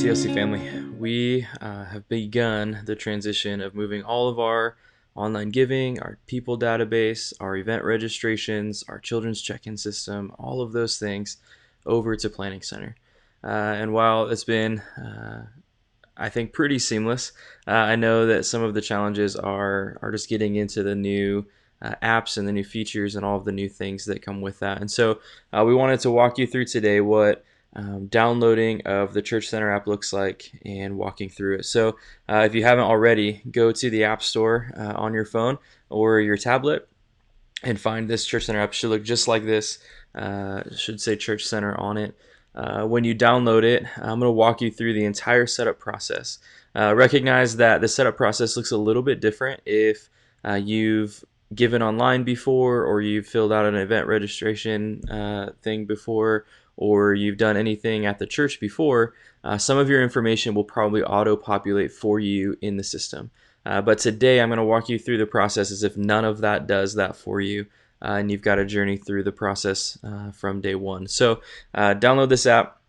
CLC family, we have begun the transition of moving all of our online giving, our people database, our event registrations, our children's check-in system, all of those things over to Planning Center. And while it's been, I think, pretty seamless, I know that some of the challenges are just getting into the new apps and the new features and all of the new things that come with that. And so we wanted to walk you through today what downloading of the Church Center app looks like and walking through it. So if you haven't already, go to the App Store on your phone or your tablet and find this Church Center app. It should look just like this. It should say Church Center on it. When you download it, I'm going to walk you through the entire setup process. Recognize that the setup process looks a little bit different if you've given online before, or you've filled out an event registration thing before, or you've done anything at the church before. Some of your information will probably auto-populate for you in the system. But today I'm going to walk you through the process as if none of that does that for you. And you've got to journey through the process from day one. So download this app.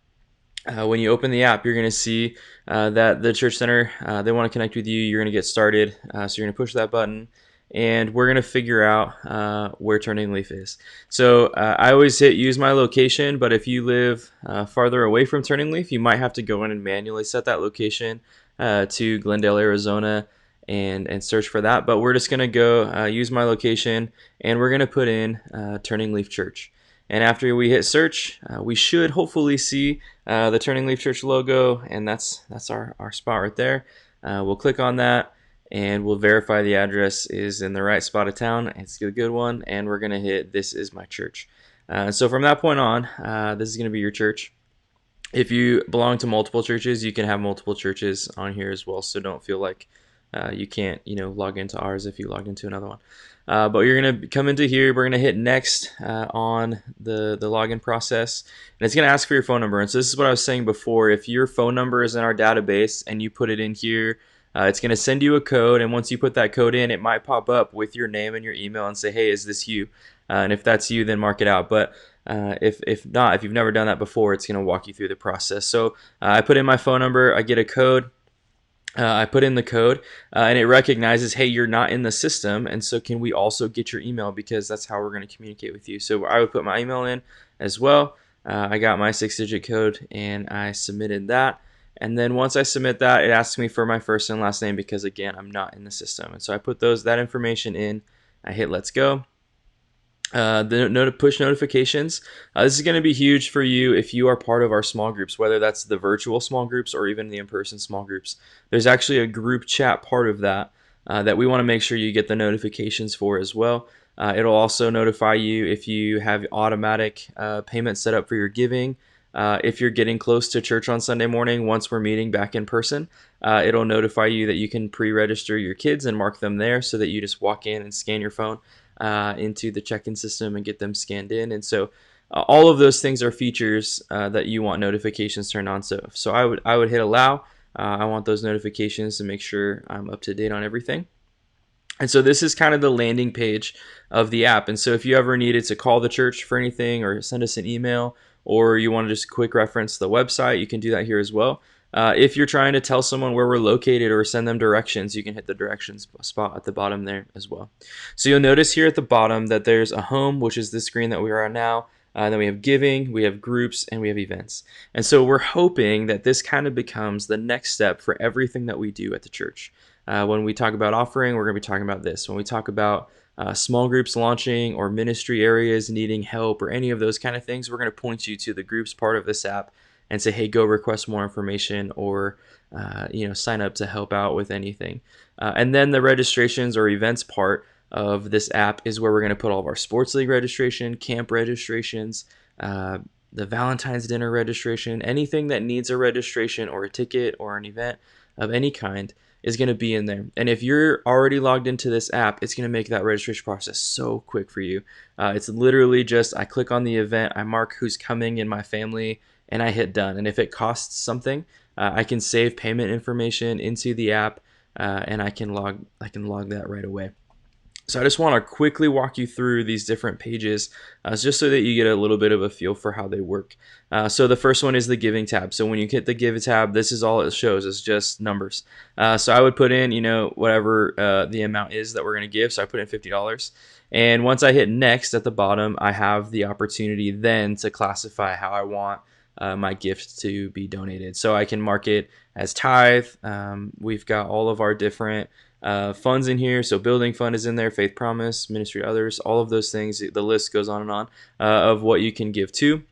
When you open the app, you're going to see that the Church Center, they want to connect with you. You're going to get started. So you're going to push that button, and we're going to figure out where Turning Leaf is. So I always hit use my location, but if you live farther away from Turning Leaf, you might have to go in and manually set that location to Glendale, Arizona, and search for that. But we're just going to go use my location, and we're going to put in Turning Leaf Church. And after we hit search, we should hopefully see the Turning Leaf Church logo, and that's our spot right there. We'll click on that, and we'll verify the address is in the right spot of town. It's a good one, and we're going to hit this is my church. So from that point on, this is going to be your church. If you belong to multiple churches, you can have multiple churches on here as well, so don't feel like you can't, log into ours if you logged into another one. But you're going to come into here. We're going to hit next on the login process. And it's going to ask for your phone number. And so this is what I was saying before. If your phone number is in our database and you put it in here, it's going to send you a code. And once you put that code in, it might pop up with your name and your email and say, hey, is this you? And if that's you, then mark it out. But if not, if you've never done that before, it's going to walk you through the process. So I put in my phone number. I get a code. I put in the code and it recognizes, hey, you're not in the system, and so can we also get your email, because that's how we're going to communicate with you. So I would put my email in as well. I got my 6-digit code and I submitted that. And then once I submit that, it asks me for my first and last name, because again, I'm not in the system. And so I put that information in. I hit let's go. The push notifications. This is going to be huge for you if you are part of our small groups, whether that's the virtual small groups or even the in-person small groups. There's actually a group chat part of that that we want to make sure you get the notifications for as well. It'll also notify you if you have automatic payment set up for your giving. If you're getting close to church on Sunday morning, once we're meeting back in person, it'll notify you that you can pre-register your kids and mark them there, so that you just walk in and scan your phone into the check-in system and get them scanned in. And so all of those things are features that you want notifications turned on. So I would hit allow. I want those notifications to make sure I'm up to date on everything. And so this is kind of the landing page of the app. And so if you ever needed to call the church for anything or send us an email, or you want to just quick reference the website, you can do that here as well. If you're trying to tell someone where we're located or send them directions, you can hit the directions spot at the bottom there as well. So you'll notice here at the bottom that there's a home, which is the screen that we are on now. Then we have giving, we have groups, and we have events. And so we're hoping that this kind of becomes the next step for everything that we do at the church. When we talk about offering, we're going to be talking about this. When we talk about small groups launching or ministry areas needing help or any of those kind of things, we're going to point you to the groups part of this app and say, hey, go request more information, or sign up to help out with anything. And then the registrations or events part of this app is where we're going to put all of our sports league registration, camp registrations, the Valentine's dinner registration, anything that needs a registration or a ticket or an event of any kind is going to be in there. And if you're already logged into this app, it's going to make that registration process so quick for you. It's literally just, I click on the event, I mark who's coming in my family, and I hit done. And if it costs something, I can save payment information into the app, and I can log that right away. So I just want to quickly walk you through these different pages just so that you get a little bit of a feel for how they work. So the first one is the giving tab. So when you hit the give tab, this is all it shows. It's just numbers. So I would put in, whatever the amount is that we're going to give. So I put in $50. And once I hit next at the bottom, I have the opportunity then to classify how I want my gift to be donated. So I can mark it as tithe. We've got all of our different funds in here. So building fund is in there, faith promise, ministry to others, all of those things. The list goes on and on of what you can give to.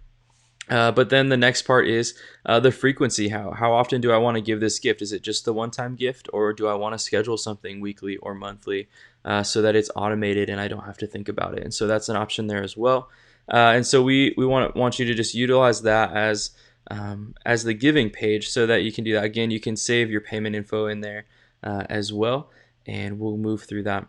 But then the next part is the frequency. How often do I want to give this gift? Is it just the one-time gift, or do I want to schedule something weekly or monthly so that it's automated and I don't have to think about it? And so that's an option there as well. And so we want you to just utilize that as the giving page so that you can do that. Again, you can save your payment info in there as well, and we'll move through that.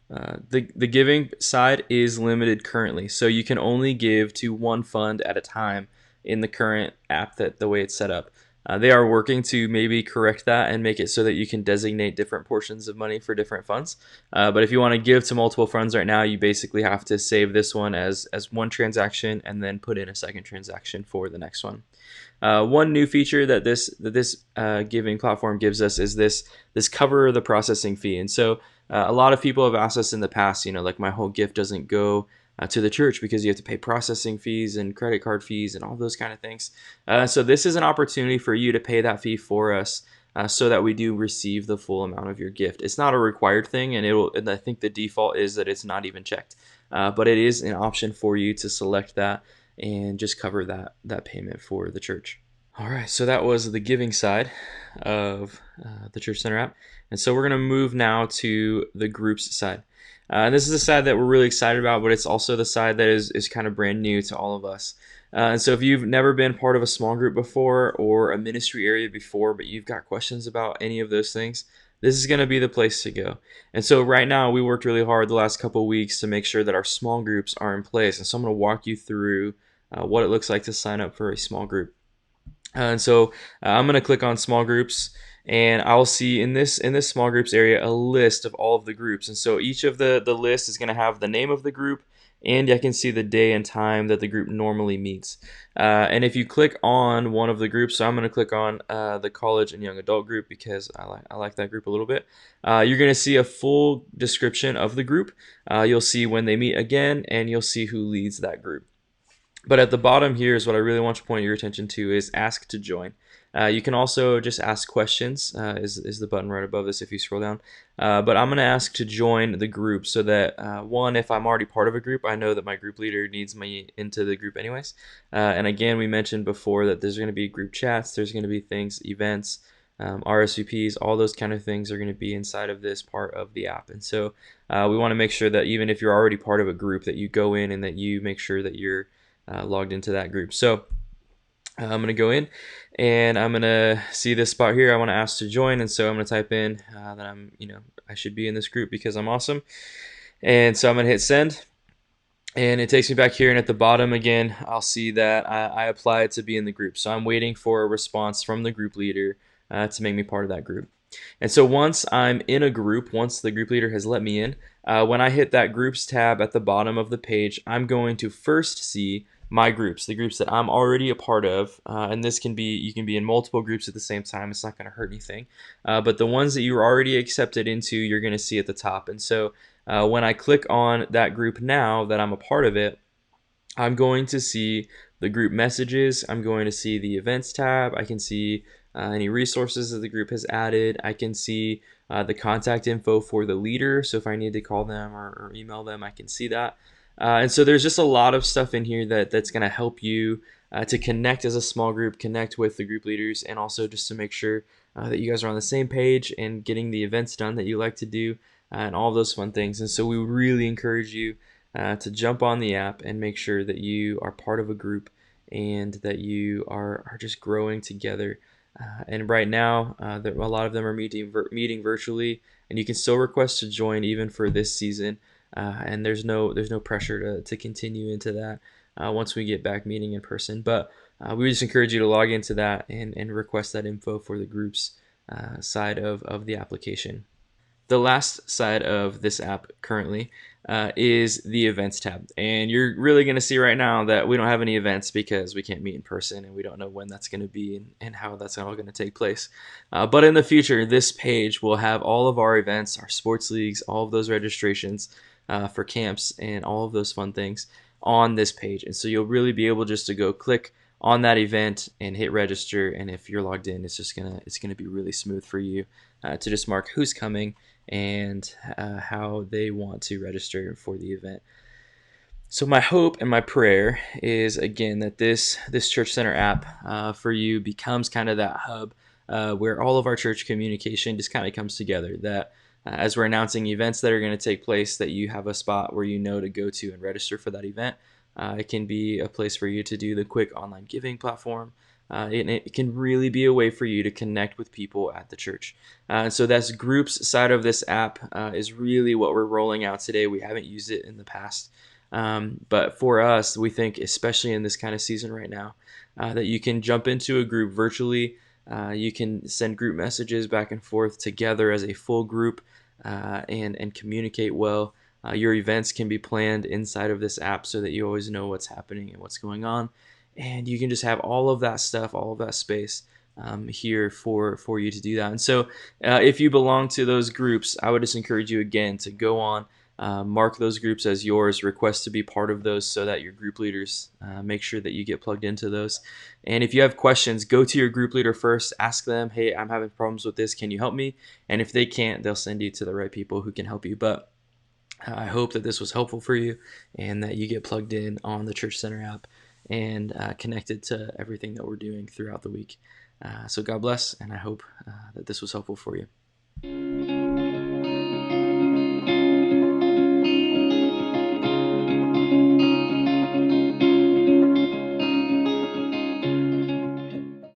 The giving side is limited currently, so you can only give to one fund at a time in the current app that the way it's set up. They are working to maybe correct that and make it so that you can designate different portions of money for different funds. But if you want to give to multiple funds right now, you basically have to save this one as one transaction and then put in a second transaction for the next one. One new feature that this giving platform gives us is this cover the processing fee. And so a lot of people have asked us in the past, like my whole gift doesn't go to the church because you have to pay processing fees and credit card fees and all those kind of things. So this is an opportunity for you to pay that fee for us so that we do receive the full amount of your gift. It's not a required thing, and I think the default is that it's not even checked. But it is an option for you to select that and just cover that payment for the church. All right, so that was the giving side of the Church Center app. And so we're going to move now to the groups side. And this is the side that we're really excited about, but it's also the side that is kind of brand new to all of us. And so if you've never been part of a small group before or a ministry area before, but you've got questions about any of those things, this is going to be the place to go. And so right now we worked really hard the last couple of weeks to make sure that our small groups are in place. And so I'm going to walk you through what it looks like to sign up for a small group. And so I'm going to click on small groups, and I'll see in this small groups area a list of all of the groups. And so each of the list is going to have the name of the group, and I can see the day and time that the group normally meets. And if you click on one of the groups, so I'm going to click on the college and young adult group because I like that group a little bit. You're going to see a full description of the group. You'll see when they meet again, and you'll see who leads that group. But at the bottom here is what I really want to point your attention to is ask to join. You can also just ask questions is the button right above this if you scroll down. But I'm going to ask to join the group so that, one, if I'm already part of a group, I know that my group leader needs me into the group anyways. And again, we mentioned before that there's going to be group chats, there's going to be things, events, RSVPs, all those kind of things are going to be inside of this part of the app. And so we want to make sure that even if you're already part of a group, that you go in and that you make sure that you're logged into that group. So I'm going to go in and I'm going to see this spot here. I want to ask to join. And so I'm going to type in that I should be in this group because I'm awesome. And so I'm going to hit send. And it takes me back here. And at the bottom again, I'll see that I applied to be in the group. So I'm waiting for a response from the group leader to make me part of that group. And so once I'm in a group, once the group leader has let me in, when I hit that groups tab at the bottom of the page, I'm going to first see my groups, the groups that I'm already a part of, and this can be, you can be in multiple groups at the same time. It's not going to hurt anything, but the ones that you're already accepted into, you're going to see at the top. And so when I click on that group now that I'm a part of it, I'm going to see the group messages. I'm going to see the events tab. I can see any resources that the group has added. I can see the contact info for the leader. So if I need to call them or email them, I can see that. And so there's just a lot of stuff in here that's going to help you to connect as a small group, connect with the group leaders, and also just to make sure that you guys are on the same page and getting the events done that you like to do and all of those fun things. And so we really encourage you to jump on the app and make sure that you are part of a group and that you are just growing together. And right now, a lot of them are meeting virtually, and you can still request to join even for this season. And there's no pressure to continue into that once we get back meeting in person. But we just encourage you to log into that and request that info for the groups side of the application. The last side of this app currently is the events tab. And you're really going to see right now that we don't have any events because we can't meet in person and we don't know when that's going to be and how that's all going to take place. But in the future, this page will have all of our events, our sports leagues, all of those registrations for camps and all of those fun things on this page. And so you'll really be able just to go click on that event and hit register. And if you're logged in, it's gonna be really smooth for you to just mark who's coming and how they want to register for the event. So my hope and my prayer is, again, that this Church Center app for you becomes kind of that hub where all of our church communication just kind of comes together. That as we're announcing events that are going to take place, that you have a spot where you know to go to and register for that event. It can be a place for you to do the quick online giving platform. And it can really be a way for you to connect with people at the church. So that's groups side of this app is really what we're rolling out today. We haven't used it in the past. But for us, we think, especially in this kind of season right now, that you can jump into a group virtually. You can send group messages back and forth together as a full group and communicate well. Your events can be planned inside of this app so that you always know what's happening and what's going on. And you can just have all of that stuff, all of that space here for you to do that. And so if you belong to those groups, I would just encourage you again to go on, mark those groups as yours, request to be part of those so that your group leaders make sure that you get plugged into those. And if you have questions, go to your group leader first, ask them, hey, I'm having problems with this, can you help me? And if they can't, they'll send you to the right people who can help you. But I hope that this was helpful for you and that you get plugged in on the Church Center app and connected to everything that we're doing throughout the week. So God bless, and I hope that this was helpful for you.